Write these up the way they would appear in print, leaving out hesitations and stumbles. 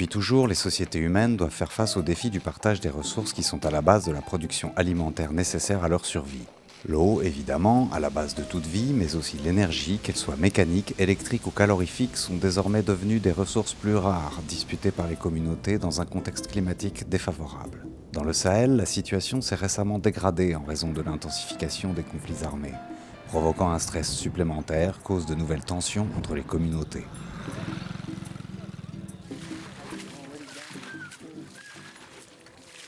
Depuis toujours, les sociétés humaines doivent faire face au défi du partage des ressources qui sont à la base de la production alimentaire nécessaire à leur survie. L'eau, évidemment, à la base de toute vie, mais aussi l'énergie, qu'elle soit mécanique, électrique ou calorifique, sont désormais devenues des ressources plus rares, disputées par les communautés dans un contexte climatique défavorable. Dans le Sahel, la situation s'est récemment dégradée en raison de l'intensification des conflits armés, provoquant un stress supplémentaire, cause de nouvelles tensions entre les communautés.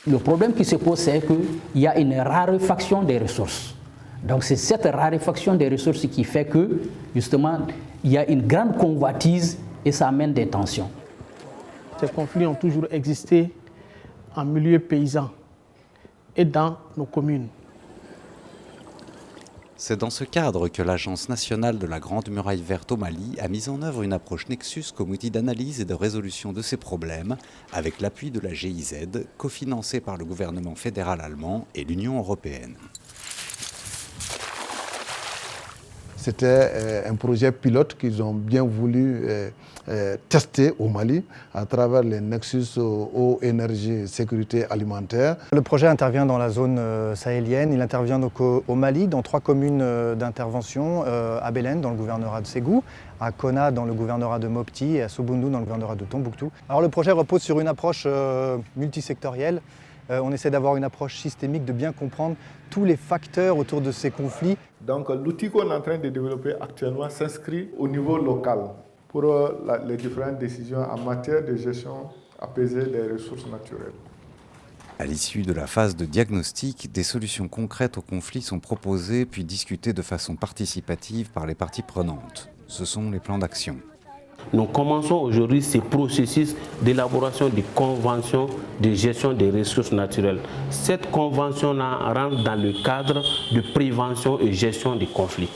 Le problème qui se pose, c'est qu'il y a une raréfaction des ressources. Donc c'est cette raréfaction des ressources qui fait que, justement, il y a une grande convoitise et ça amène des tensions. Ces conflits ont toujours existé en milieu paysan et dans nos communes. C'est dans ce cadre que l'Agence nationale de la Grande Muraille Verte au Mali a mis en œuvre une approche Nexus comme outil d'analyse et de résolution de ces problèmes, avec l'appui de la GIZ, cofinancée par le gouvernement fédéral allemand et l'Union européenne. C'était un projet pilote qu'ils ont bien voulu tester au Mali à travers les Nexus eau, énergie, sécurité alimentaire. Le projet intervient dans la zone sahélienne. Il intervient donc au Mali, dans 3 communes d'intervention, à Bélène, dans le gouvernorat de Ségou, à Konna, dans le gouvernorat de Mopti, et à Sobundu, dans le gouvernorat de Tombouctou. Alors le projet repose sur une approche multisectorielle. On essaie d'avoir une approche systémique, de bien comprendre tous les facteurs autour de ces conflits. Donc l'outil qu'on est en train de développer actuellement s'inscrit au niveau local pour les différentes décisions en matière de gestion apaisée des ressources naturelles. À l'issue de la phase de diagnostic, des solutions concrètes aux conflits sont proposées puis discutées de façon participative par les parties prenantes. Ce sont les plans d'action. Nous commençons aujourd'hui ces processus d'élaboration des conventions de gestion des ressources naturelles. Cette convention-là rentre dans le cadre de prévention et gestion des conflits.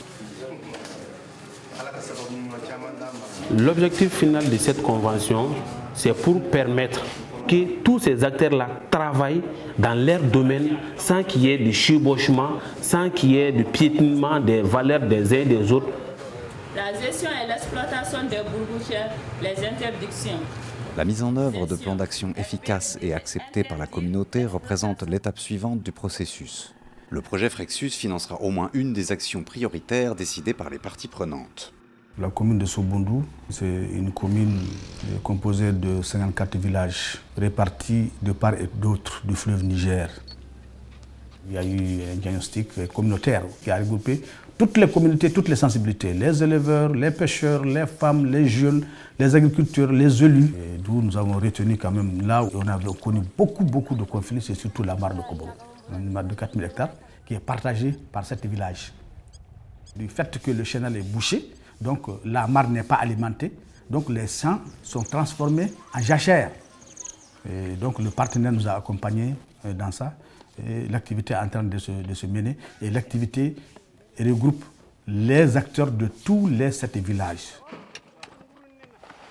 L'objectif final de cette convention, c'est pour permettre que tous ces acteurs-là travaillent dans leur domaine sans qu'il y ait de chevauchement, sans qu'il y ait de piétinement des valeurs des uns et des autres. La gestion et l'exploitation des bourgoutières, les interdictions. La mise en œuvre de plans d'action efficaces et acceptés par la communauté représente l'étape suivante du processus. Le projet Frexus financera au moins une des actions prioritaires décidées par les parties prenantes. La commune de Sobundu, c'est une commune composée de 54 villages répartis de part et d'autre du fleuve Niger. Il y a eu un diagnostic communautaire qui a regroupé toutes les communautés, toutes les sensibilités, les éleveurs, les pêcheurs, les femmes, les jeunes, les agriculteurs, les élus. D'où nous avons retenu quand même, là où on avait connu beaucoup de conflits, c'est surtout la mare de Koboro, une mare de 4000 hectares qui est partagée par 7 villages. Du fait que le canal est bouché, donc la mare n'est pas alimentée, donc les champs sont transformés en jachères. Et donc le partenaire nous a accompagnés dans ça. L'activité est en train de se mener et l'activité regroupe les acteurs de tous les 7 villages.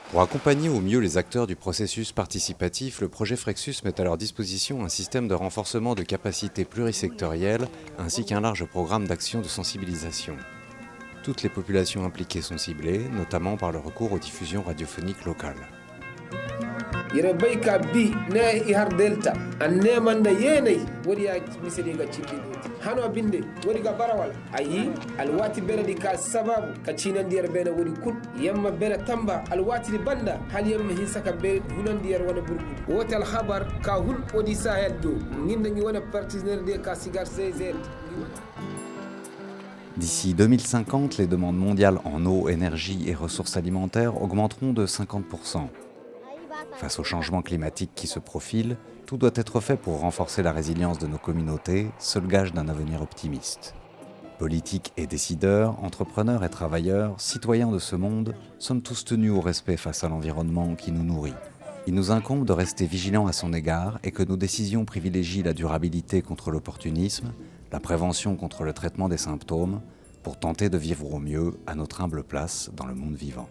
Pour accompagner au mieux les acteurs du processus participatif, le projet Frexus met à leur disposition un système de renforcement de capacités plurisectorielles ainsi qu'un large programme d'action de sensibilisation. Toutes les populations impliquées sont ciblées, notamment par le recours aux diffusions radiophoniques locales. Yerebayka bi ne ihar delta anne manda yenay wodi ya misedi ga cibbi hano binde wodi ga barawal ayi alwati bene ka sababu ka cinan diyar bene wodi kut yamma bene tamba alwati banda hal yamma hisaka be hunan diyar wana burgu wotal khabar ka hul odi sahel do nginda ngi wana partenaire de ka sigar CZ. D'ici 2050, les demandes mondiales en eau, énergie et ressources alimentaires augmenteront de 50%. Face au changement climatique qui se profile, tout doit être fait pour renforcer la résilience de nos communautés, seul gage d'un avenir optimiste. Politiques et décideurs, entrepreneurs et travailleurs, citoyens de ce monde, sommes tous tenus au respect face à l'environnement qui nous nourrit. Il nous incombe de rester vigilants à son égard et que nos décisions privilégient la durabilité contre l'opportunisme, la prévention contre le traitement des symptômes, pour tenter de vivre au mieux à notre humble place dans le monde vivant.